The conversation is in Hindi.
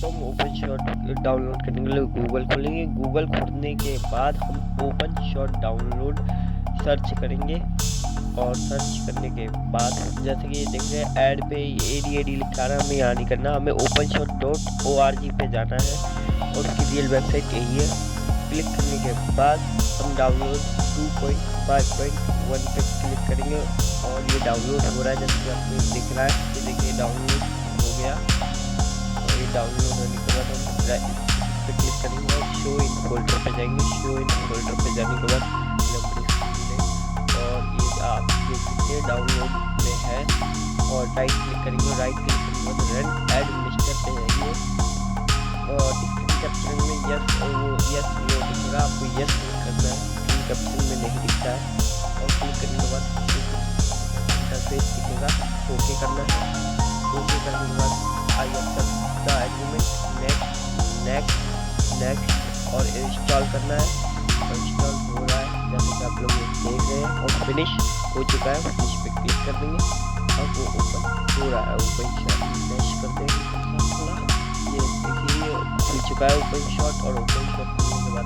तो हम ओपन शॉट डाउनलोड करने के लिए गूगल खोलेंगे। गूगल खोलने के बाद हम ओपन शॉट डाउनलोड सर्च करेंगे और सर्च करने के बाद जैसे कि देख रहे हैं ऐड पे ADAD लिखा रहा है, हमें यहाँ नहीं करना, हमें OpenShot.org पे जाना है और उसकी रियल वेबसाइट यही है। क्लिक करने के बाद हम डाउनलोड 2.5.1 पे क्लिक करेंगे और ये डाउनलोड हो रहा है। जैसे कि आपको दिख रहा है कि देखिए डाउनलोड हो गया और ये डाउनलोड होने के बाद हम इस पे क्लिक करेंगे और शो इन फोल्डर पे जाएंगे। शो इन फोल्डर पे जाने के बाद और ये आप देख सकते हैं डाउनलोड में है और राइट क्लिक करेंगे। राइट क्लिक करने के बाद रन एडमिनिस्टर पे जाएंगे और स्क्रीन कैप्चरिंग में यस नो दिखेगा, आपको यस क्लिक करना है। स्क्रीन कैप्चरिंग में नहीं दिखता है और क्लिक करने के बाद इंटरफेस दिखेगा, ओके करना है। ओके करने के बाद I accept the agreement, next और इंस्टॉल करना है। इंस्टॉल हो रहा है जैसे कि आप लोग देख रहे हैं और फिनिश हो चुका है। फिनिश पे क्लिक कर देंगे और वो ओपन हो रहा है। ओपन शॉट फ्लैश कर देंगे थोड़ा, ये देखिए खुल चुका है ओपन शॉट। और ओपन शॉट खुलने के बाद